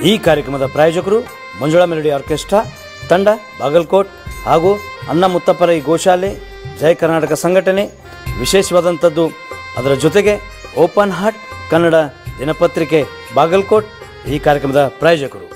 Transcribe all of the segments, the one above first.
ಈ ಕಾರ್ಯಕ್ರಮದ ಪ್ರಾಯೋಜಕರು ಮಂಜುಳಾ ಮೆಲೋಡಿ ಆರ್ಕೆಸ್ಟ್ರಾ ತಂಡ ಬಾಗಲಕೋಟ್ ಹಾಗೂ ಅಣ್ಣ ಮುತ್ತಪ್ಪರ ಈ ಗೋಶಾಲೆ ಜಯ ಕರ್ನಾಟಕ ಸಂಘಟನೆ. ವಿಶೇಷವಾದಂಥದ್ದು ಅದರ ಜೊತೆಗೆ ಓಪನ್ ಹಾರ್ಟ್ ಕನ್ನಡ ದಿನಪತ್ರಿಕೆ ಬಾಗಲಕೋಟ್ ಈ ಕಾರ್ಯಕ್ರಮದ ಪ್ರಾಯೋಜಕರು.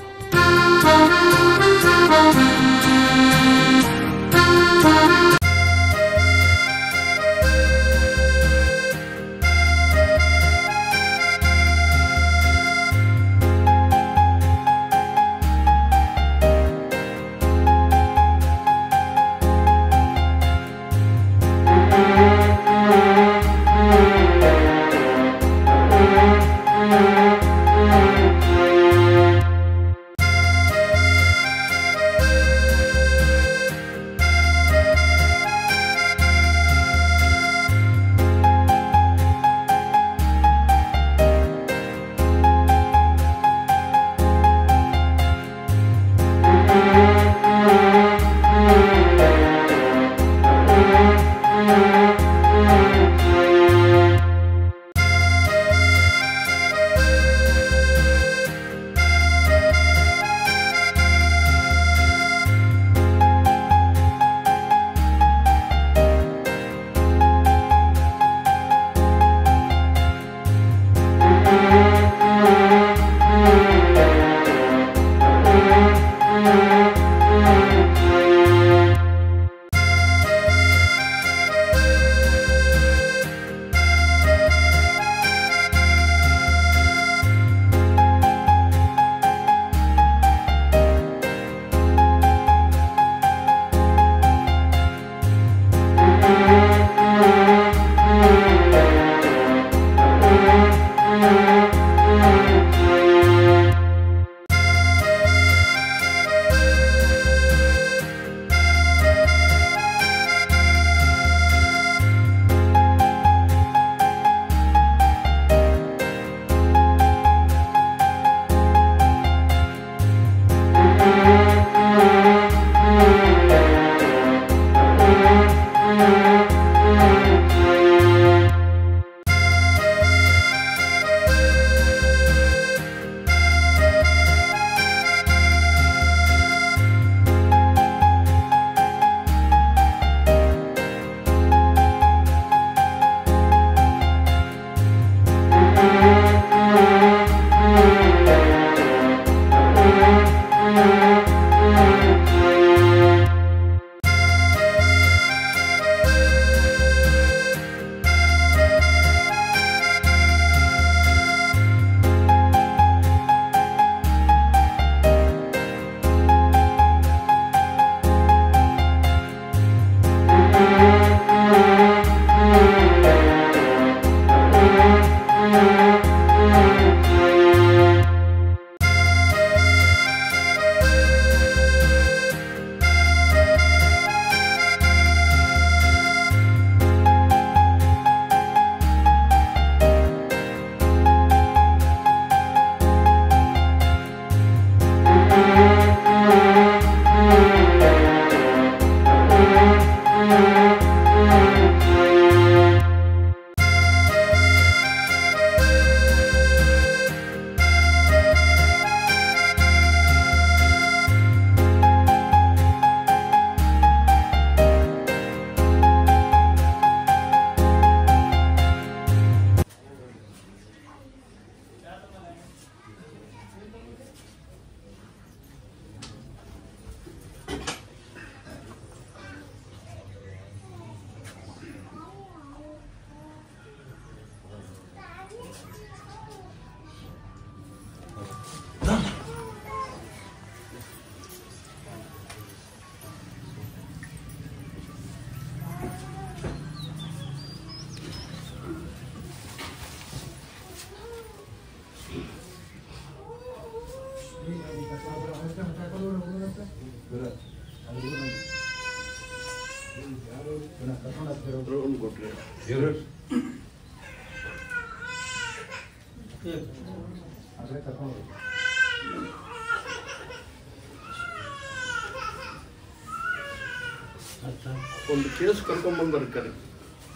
ಒಂದು ಕೇಸ್ ಕರ್ಕೊಂಡ್ ಬರ್ತಾರೆ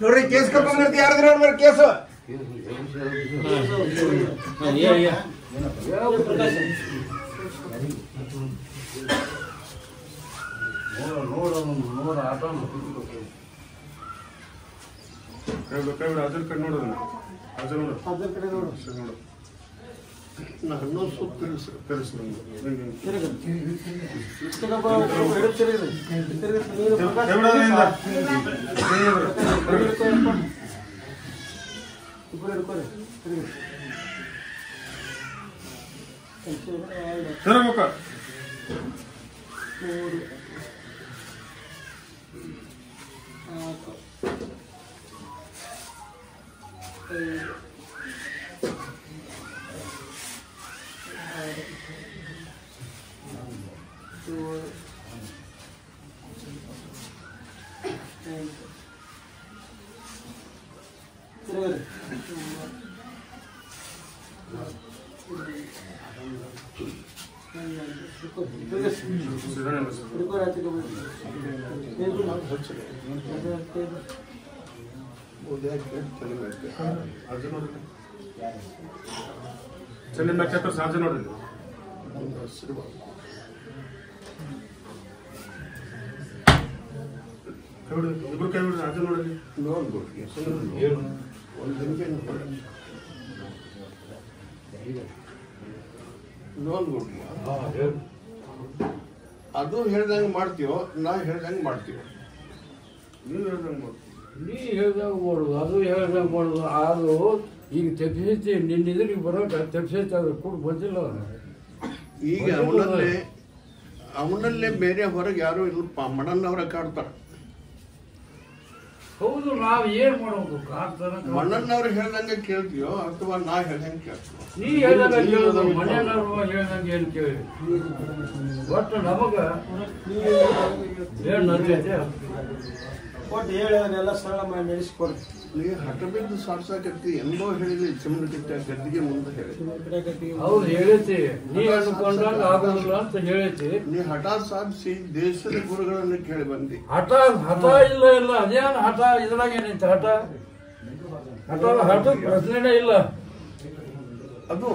ನೋಡ್ರಿ. ಕೇಸ್ ಕರ್ಕೊಂಡ್ ಬರ್ತೀವಿ. ಯಾರಾದ್ರೂ ನೋಡ್ಬಾರ ಕೇಸು. ನೋಡ ಆಟ ಕೈ ಬಿಡು ಅದ್ರ ಕಡೆ ನೋಡೋದು ಅದ್ರ ನೋಡು ಅದ್ರ ಕಡೆ ನೋಡು ನೋಡು ನಾ 11 ಸುತ್ತು ತಿರ್ಸು ತಿರಬೇಕು ಚಲ್ಲಿ ಮ್ಯಾಚ್ ಸಾಂಜೆ ನೋಡ್ರಿ ಇಬ್ರು ಕೈ ಬಿಡ್ರಿ ಸಾಂಜೆ ನೋಡ್ರಿ ಅದು ಹೇಳ್ದಂಗೆ ಮಾಡ್ತೀವೋ ನಾ ಹೇಳ್ದಂಗೆ ಮಾಡ್ತೀವೋ ನೀವು ಹೇಳ್ದಂಗೆ ಮಾಡ್ತೀವಿ ನೀ ಹೇಳ್ದಂಗೆ ಮಾಡೋದು ಅದು ಹೇಳ್ದಂಗೆ ಮಾಡೋದು ಅದು ಈಗ ತೆಪ್ಸೈತಿ ನಿನ್ನಿದ್ರೆ ಬರೋಕೆ ತೆಪ್ಸೈತಿ ಅದು ಕೂಡ ಬಂದಿಲ್ಲ ಈಗ ಅವನಲ್ಲೇ ಬೇರೆ ಹೊರಗೆ ಯಾರು ಇಲ್ಲಪ್ಪ ಮಣ್ಣನ್ನವರ ಕಾಡ್ತಾರೆ ಹೌದು ನಾವು ಏನು ಮಾಡೋದು ಕಾಡ್ತಾರ ಮಣ್ಣನ್ನವ್ರು ಹೇಳ್ದಂಗೆ ಕೇಳ್ತೀಯೋ ಅಥವಾ ನಾ ಹೇಳ್ದಂಗೆ ಕೇಳ್ತೀವೋ ನೀ ಹೇಳ್ದಂಗೆ ಕೇಳೋದು ಮನೆಯವ್ರು ಹೇಳ್ದಂಗೆ ಏನು ಕೇಳಿ ಒಟ್ಟು ನಮಗೆ ಏನು ನಡೀತೈತೆ ಒಟ್ಟು ಹೇಳೋದನ್ನೆಲ್ಲ ಸರಳ ಮಾಡಿ ನಡೆಸ್ಕೊಡ್ರಿ. ನೀ ಹಠ ಬಿದ್ದು ಸಾಡ್ಸಾಕತ್ತಿ ಎಂದೋ ಹೇಳಿದ್ರಿ ಚಮನಕಿಟ್ಟ ಗದ್ದಿಗೆ ಮುಂದೆ ಹೇಳಿ ಹೌದು ಹೇಳೈತಿ ನೀ ಅನ್ಕೊಂಡಾಗ ಆಗೋದಿಲ್ಲ ಅಂತ ಹೇಳೈತಿ. ನೀ ಹಠ ಸಾಧಿಸಿ ದೇಶದ ಗುರುಗಳನ್ನು ಕೇಳಿ ಬಂದಿ. ಹಠ ಇಲ್ಲ ಇಲ್ಲ ಅದೇನು ಹಠ ಇದ್ರಾಗ ಏನೈತಿ ಹಠ ಪ್ರಶ್ನೆನೇ ಇಲ್ಲ. ಅದು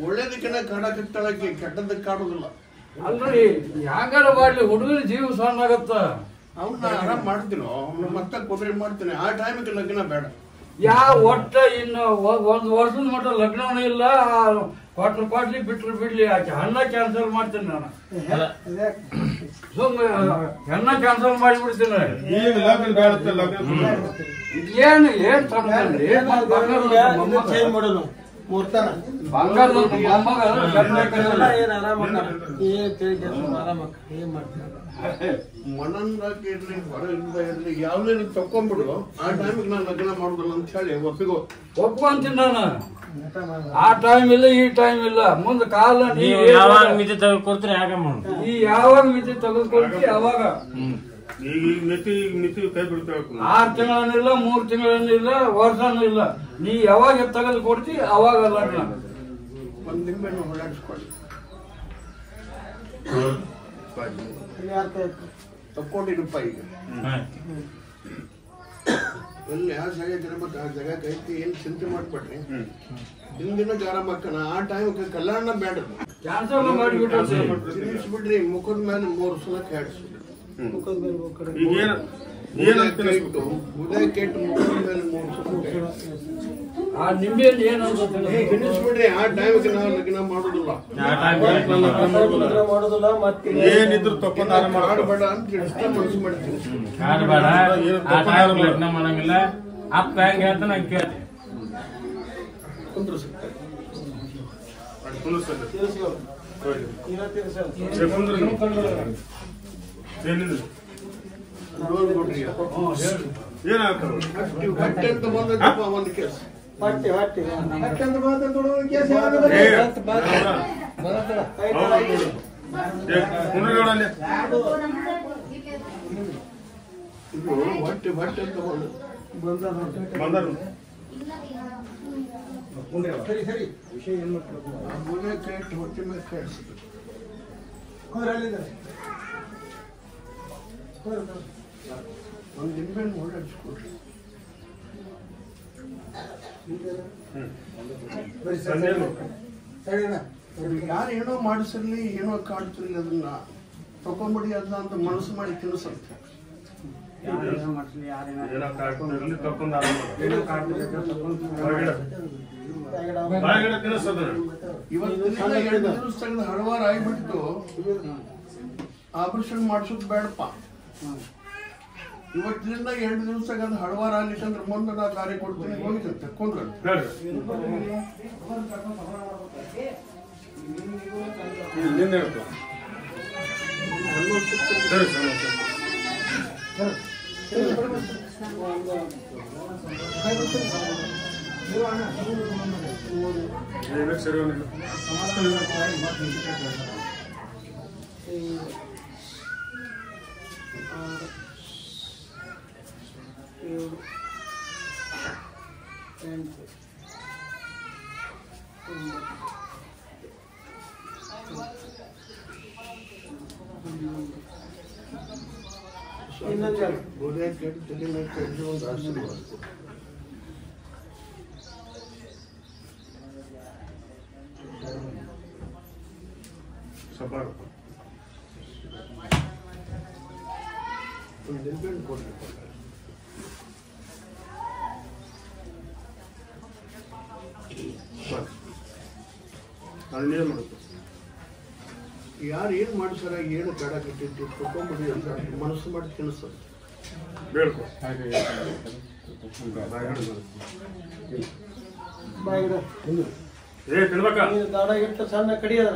ಒಳ್ಳೇದಕ್ಕೆನ ಕಾಡಕತ್ತಾಳಕ್ಕೆ ಕೆಟ್ಟದಕ್ಕೆ ಕಾಡೋದಿಲ್ಲ. ಅಲ್ರಿ ಹ್ಯಾಂಗಾರ ಮಾಡ್ಲಿ ಹುಡುಗರ ಜೀವ ಸಣ್ಣ ಆಗತ್ತ. ಅವ್ನ ಆರಾಮ್ ಮಾಡ್ತೀನೋ ಅವ್ನ ಮತ್ತೆ ಕೊಬ್ಬರಿ ಮಾಡ್ತೀನಿ. ಆ ಟೈಮಿಗೆ ಲಗ್ನ ಬೇಡ. ಒಟ್ಟ ಇನ್ನು ಒಂದ್ ವರ್ಷದ ಮಟ್ಟ ಲಗ್ನವೂ ಇಲ್ಲ. ಕ್ವಾಟ್ಲಿ ಬಿಡ್ಲಿ ಆಕೆ ಹಣ್ಣ ಕ್ಯಾನ್ಸಲ್ ಮಾಡ್ತೀನಿ ನಾನು. ಸುಮ್ಮನೆ ಹೆಣ್ಣ ಕ್ಯಾನ್ಸಲ್ ಮಾಡಿಬಿಡ್ತೀನಿ. ಏನ್ ತಂದ್ರಿ ಬಂಗಾರದ ಮನಂದಾಗಿ ಇರ್ಲಿ ಹೊರಗಿಂದ ಇರ್ಲಿ ಯಾವ್ದೇ ತಕೊಂಡ್ಬಿಡು. ಆ ಟೈಮಿಗೆ ನಾನು ಲಗ್ನ ಮಾಡುದಿಲ್ಲ ಅಂತ ಹೇಳಿ ಒಪ್ಕೊಂತೀನಿ ನಾನು. ಆ ಟೈಮ್ ಇಲ್ಲ ಈ ಟೈಮ್ ಇಲ್ಲ. ಮುಂದೆ ಕಾಲ ನೀ ಯಾವಾಗ ಮಿತಿ ತೆಗೆದುಕೊಡ್ತೀರಿ ಈ ಯಾವಾಗ ಮಿತಿ ತೆಗೆದುಕೊಳ್ತಿ ಅವಾಗ. ಈಗ ಮಿತಿ ಕೈ ಬಿಡ್ತೇವೆ. 6 ತಿಂಗಳನ್ನಿಲ್ಲ 3 ತಿಂಗಳನ್ನಿಲ್ಲ ವರ್ಷನೂ ಇಲ್ಲ. ನೀ ಯಾವಾಗ ತೆಗೆದುಕೊಡ್ತಿ ಅವಾಗ ಲಗ್ನ. ಒಂದ್ ನಿಂಬೆಣ್ಣು ಹೊಳಾಡಿಸ್ಕೊಳ್ಳಿ. ತಕ್ಕೊಂಡಿರಪ್ಪ. ಈಗ ಎಲ್ಲಿ ಯಾವ ಜಾಗಕ್ಕೆ ಇರ್ಬೇಕು ಆ ಜಾಗಕ್ಕೆ ಐತಿ. ಏನ್ ಚಿಂತೆ ಮಾಡ್ಬೇಡ್ರಿ. ಹಿಂದಿನ ಆರಾಮಕ್ಕನ ಆ ಟೈಮ್ ಕಲ್ಯಾಣ ಬೇಡ. ಕ್ಯಾನ್ಸಲ್ ಮಾಡಿಬಿಟ್ರಿ. ತಿನ್ನಿಸ್ಬಿಡ್ರಿ. ಮುಖದ ಮೇಲೆ 3 ಸಲ ಕ್ಯಾಡ್ಸ್ಬಿಡ್ರಿ. ಉದಯ ಕೆಟ್ಟು ಮುಖದ ಮೇಲೆ 3 ಸಲ ಆ ನಿಂಬೆ ಏನಂತ ತಿನ್ನಿಸ್ಬಿಡ್ರಿ. ಆ ಟೈಮ್ಗೆ ನಾವು ಲಗ್ನ ಮಾಡೋದಿಲ್ಲ. ಏನಿದ್ರು ತಪ್ಪಬೇಡ ಅಂತ ಇಷ್ಟ ಮನಸ್ಸು ಮಾಡ್ತೀನಿ. ಲಗ್ನ ಮಾಡಂಗಿಲ್ಲ. ಅಪ್ಪ ಹೆಂಗ್ ಹೇಳ್ತಾನ ಹಂಗೆ ಕೇಳ್ತಿ. ಕುಂದ್ರ ಸಿಗ್ತಾರೆ. ಏನಾಗ್ತದೆ ಅಂತ ಬಂದಪ್ಪ ಒಂದು ಕೇಸ್. ಇದು ಹೊಟ್ಟೆ ಅಂತ ಬಂದರು. ಸರಿ ವಿಷಯ ಏನ್ ಕೇಟ್ಟು ಹೊಟ್ಟೆ ಮೇಲೆ ಕೇಳಿಸ್ಬೇಕು. ಒಂದು ನಿಂಬೆಹಣ್ಣು ಹೊರಡಿಸ್ಕೊಡ್ರಿ. ಸರಿನಾ ಯಾರು ಏನೋ ಮಾಡಿಸಿರ್ಲಿ ಏನೋ ಕಾಡ್ತಿರ್ಲಿ ಅದನ್ನ ತಗೊಂಬಿಡಿ ಅದನ್ನ ಅಂತ ಮನಸ್ಸು ಮಾಡಿ ತಿನ್ನಿಸಂತೆ. ಇವತ್ತಿನ 2 ದಿವಸ ತೆಗೆದು ಹಳವಾರ ಆಗಿಬಿಟ್ಟು ಆಪರೇಷನ್ ಮಾಡಿಸೋದು ಬೇಡಪ್ಪ. ಇವತ್ತಿನಿಂದ 2 ದಿವಸ ತೆಗೆದು ಹಳವಾರ ಆಗ್ಲಿಕ್ಕಂದ್ರೆ ಮುಂದೆ ನಾ ದಾರಿ ಕೊಡ್ತೀನಿ, ಹೋಗಿದಂತೆ ಕೊಂಡ್ರೆ ಗೋಡೆ ಕೆಟ್ಟ ತಲೆ ಮೇಲೆ ಕಟ್ಟಿಸಿ ಒಂದು ಆಶೀರ್ವಾದ. ಯಾರು ಏನು ಮಾಡಿಸಾರ ಏನು ಬೇಡ ಕೆಟ್ಟಿದ್ದು ತಗೊಂಡ್ಬಿಡಿ ಅಂತ ಮನಸ್ಸು ಮಾಡಿ ತಿನ್ನಿಸೋದು ಬೇಡ್ಕೊ. ಸಣ್ಣ ಕಡಿಯದ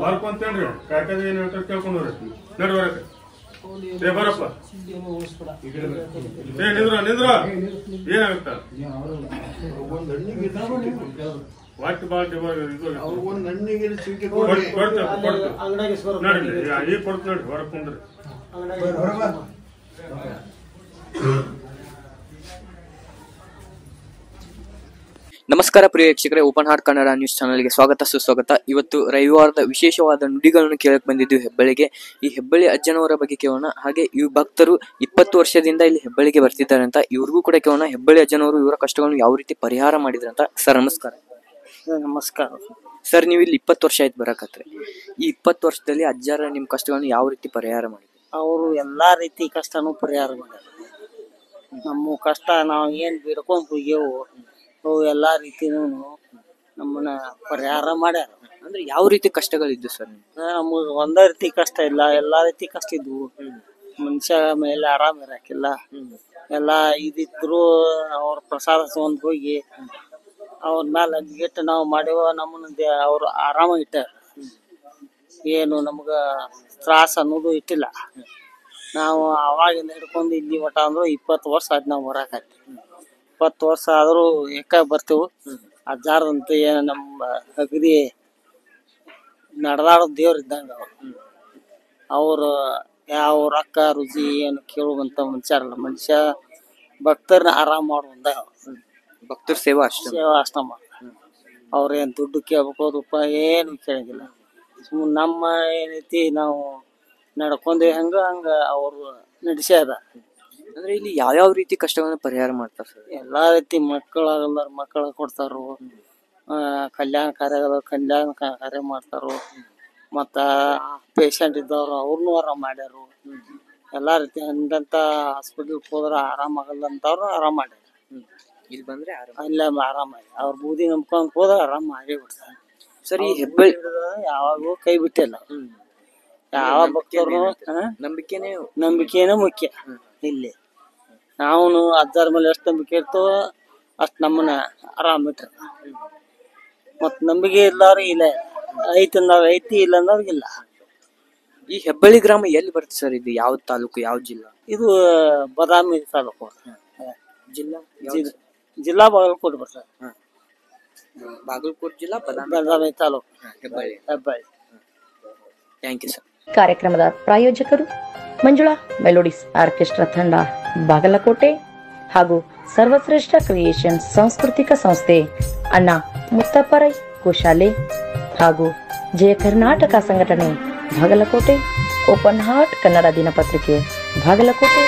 ಬರ್ಕೊಂತೇನ್ರಿ ಕಾಕದ ಏನ್ ಹೇಳ್ತಾರೆ ಕೇಳ್ಕೊಂಡ್ರಿ ನಡ್ಬರಕ್ಕೆ ಬರಪ್ಪ. ನಿಂದ್ರ ಏನಾಗುತ್ತ ವಾಟ್ ಬಾಲ್ಟಿ ಒಂದು ಹಣ್ಣಿಗೆ ಸಿಕ್ಕಿ ನಡ್ರಿ ಈಗ ಕೊಡ್ತು ನೋಡ್ರಿ ಹೊರಕೊಂಡ್ರಿ. ನಮಸ್ಕಾರ ಪ್ರಿಯ ವೀಕ್ಷಕರೇ, ಓಪನ್ ಹಾರ್ಟ್ ಕನ್ನಡ ನ್ಯೂಸ್ ಚಾನಲ್ಗೆ ಸ್ವಾಗತ ಸುಸ್ವಾಗತ. ಇವತ್ತು ರವಿವಾರದ ವಿಶೇಷವಾದ ನುಡಿಗಳನ್ನು ಕೇಳಕ್ ಬಂದಿದ್ದು ಹೆಬ್ಬಳ್ಳಿಗೆ. ಈ ಹೆಬ್ಬಳ್ಳಿ ಅಜ್ಜನವರ ಬಗ್ಗೆ ಕೇಳೋಣ. ಹಾಗೆ ಈ ಭಕ್ತರು 20 ವರ್ಷದಿಂದ ಇಲ್ಲಿ ಹೆಬ್ಬಳ್ಳಿಗೆ ಬರ್ತಿದ್ದಾರೆ ಅಂತ, ಇವ್ರಿಗೂ ಕೂಡ ಕೇಳೋಣ. ಹೆಬ್ಬಳ್ಳಿ ಅಜ್ಜನವರು ಇವರ ಕಷ್ಟಗಳನ್ನು ಯಾವ ರೀತಿ ಪರಿಹಾರ ಮಾಡಿದ್ರಂತ. ಸರ್ ನಮಸ್ಕಾರ. ನಮಸ್ಕಾರ ಸರ್, ನೀವು ಇಲ್ಲಿ 20 ವರ್ಷ ಆಯ್ತು ಬರಕತ್ರಿ. ಈ 20 ವರ್ಷದಲ್ಲಿ ಅಜ್ಜರ ನಿಮ್ ಕಷ್ಟಗಳನ್ನು ಯಾವ ರೀತಿ ಪರಿಹಾರ ಮಾಡಿದ್ರು? ಅವರು ಎಲ್ಲಾ ರೀತಿ ಕಷ್ಟನೂ ಪರಿಹಾರ ಮಾಡ್ಯಾರ. ನಮ್ಮ ಕಷ್ಟ ನಾವು ಏನ್ ಬಿಡ್ಕೊಂಡ್ ಹೋಗ್ಯವು ಅವು ಎಲ್ಲಾ ರೀತಿನೂ ನಮ್ಮನ್ನ ಪರಿಹಾರ ಮಾಡ್ಯಾರ. ಅಂದ್ರೆ ಯಾವ ರೀತಿ ಕಷ್ಟಗಳಿದ್ದು ಸರ್? ನಮಗ್ ಒಂದೇ ರೀತಿ ಕಷ್ಟ ಇಲ್ಲ, ಎಲ್ಲಾ ರೀತಿ ಕಷ್ಟ ಇದ್ವು. ಮನುಷ್ಯ ಮೇಲೆ ಆರಾಮ್ ಇರಾಕಿಲ್ಲ. ಎಲ್ಲಾ ಇದಿದ್ರು ಅವ್ರ ಪ್ರಸಾದ ತಗೊಂಡ್ ಹೋಗಿ ಅವ್ರ ಮೇಲೆ ಅಂಜಿಗೆಟ್ಟು ನಾವು ಮಾಡಿವ ನಮ್ಮನ್ನ ಅವ್ರು ಆರಾಮ ಇಟ್ಟಾರ. ಏನು ನಮ್ಗ ತ್ರಾಸ ಅನ್ನೋದು ಇಟ್ಟಿಲ್ಲ. ನಾವು ಅವಾಗಿಂದ ಹಿಡ್ಕೊಂಡು ಇಲ್ಲಿ ಮಠ ಅಂದ್ರೆ 20 ವರ್ಷ ಆದ್ ನಾವು ಬರಾಕತ್ತಿ. 20 ವರ್ಷ ಆದ್ರೂ ಯಾಕ ಬರ್ತೀವಿ. ಅಜ್ಜಾರದಂತ ಏನ ನಮ್ಮ ಅಗದಿ ನಡೆದಾಡೋ ದೇವ್ರ ಇದ್ದಂಗ ಅವ್ರು ಯಾವ ರೊಕ್ಕ ರುಚಿ ಏನು ಕೇಳುವಂತ ಮನುಷ್ಯರಲ್ಲ. ಮನುಷ್ಯ ಭಕ್ತರನ್ನ ಆರಾಮ್ ಮಾಡುವಂದ ಭಕ್ತರ ಸೇವಾ ಅಷ್ಟ ಮಾಡ್ತಾರೆ. ಅವ್ರೇನ್ ದುಡ್ಡು ಕೇಳ್ಬೇಕು ರೂಪಾಯಿ ಏನು ಕೇಳಂಗಿಲ್ಲ. ನಮ್ಮ ಏನೈತಿ ನಾವು ನಡ್ಕೊಂಡೇವಿ ಹಂಗ ಅವ್ರು ನಡೆಸ್ಯಾರ. ಅಂದ್ರೆ ಇಲ್ಲಿ ಯಾವ್ಯಾವ ರೀತಿ ಕಷ್ಟಗಳನ್ನ ಪರಿಹಾರ ಮಾಡ್ತಾರ ಸರ್? ಎಲ್ಲಾ ರೀತಿ ಮಕ್ಕಳಾಗಲ್ದಾರ ಮಕ್ಕಳ ಕೊಡ್ತಾರು, ಕಲ್ಯಾಣ ಕಾರ್ಯ ಮಾಡ್ತಾರು. ಮತ್ತ ಪೇಷಂಟ್ ಇದ್ದವ್ರು ಅವ್ರನ್ನೂ ಆರಾಮ್ ಮಾಡ್ಯಾರು. ಎಲ್ಲಾ ರೀತಿ ಅಂದಂತ ಹಾಸ್ಪಿಟಲ್ ಹೋದ್ರ ಆರಾಮ್ ಆಗಲ್ಲ ಅಂತವ್ರು ಆರಾಮ್ ಮಾಡ್ಯಾರ. ಇಲ್ಲಿ ಬಂದ್ರೆ ಅಲ್ಲ ಆರಾಮ್ ಆಗಿ ಅವ್ರ ಬೂದಿ ನಂಬ್ಕೊಂಡ್ ಹೋದ್ರ ಆರಾಮ್ ಆಗೇ ಬಿಡ್ತಾರೆ. ಸರಿ, ಹೆಬ್ಬಳ್ಳಿ ಯಾವಾಗೂ ಕೈ ಬಿಟ್ಟಿಲ್ಲ. ಯಾವ ಭಕ್ತರು ನಂಬಿಕೆನೇ ಮುಖ್ಯ. ಇಲ್ಲಿ ನಾವು ಅಜ್ಜಾರ ಮೇಲೆ ಎಷ್ಟು ನಂಬಿಕೆ ಇರ್ತೋ ಅಷ್ಟ್ ನಮ್ಮನ್ನ ಆರಾಮ್ ಇಟ್ರ. ಮತ್ ನಂಬಿಕೆ ಇಲ್ಲಾರ ಇಲ್ಲ, ಐತಿ ಅಂದವ್ರ ಐತಿ, ಇಲ್ಲ ಅಂದವ್ರಿಗಿಲ್ಲ. ಈ ಹೆಬ್ಬಳ್ಳಿ ಗ್ರಾಮ ಎಲ್ಲಿ ಬರುತ್ತೆ ಸರ್? ಇದು ಯಾವ ತಾಲೂಕು, ಯಾವ ಜಿಲ್ಲಾ? ಇದು ಬದಾಮಿ ತಾಲೂಕು. ಜಿಲ್ಲಾ ಬಾಗಲಕೋಟೆ ಬರ್ತದೆ. ಬಾಗಲಕೋಟೆ ಜಿಲ್ಲಾ ಬದಾಮಿ ತಾಲೂಕು, ಹೆಬ್ಬಳ್ಳಿ. Thank you sir. ಕಾರ್ಯಕ್ರಮದ ಪ್ರಾಯೋಜಕರು ಮಂಜುಳಾ ಮೆಲೋಡಿಸ್ ಆರ್ಕೆಸ್ಟ್ರಾ ತಂಡ ಬಾಗಲಕೋಟೆ ಹಾಗೂ ಸರ್ವಶ್ರೇಷ್ಠ ಕ್ರಿಯೇಷನ್ ಸಾಂಸ್ಕೃತಿಕ ಸಂಸ್ಥೆ ಅಣ್ಣ ಮುತ್ತಪ್ಪರೈ ಗೋಶಾಲೆ ಹಾಗೂ ಜಯ ಕರ್ನಾಟಕ ಸಂಘಟನೆ ಬಾಗಲಕೋಟೆ, ಓಪನ್ ಹಾರ್ಟ್ ಕನ್ನಡ ದಿನಪತ್ರಿಕೆ ಬಾಗಲಕೋಟೆ.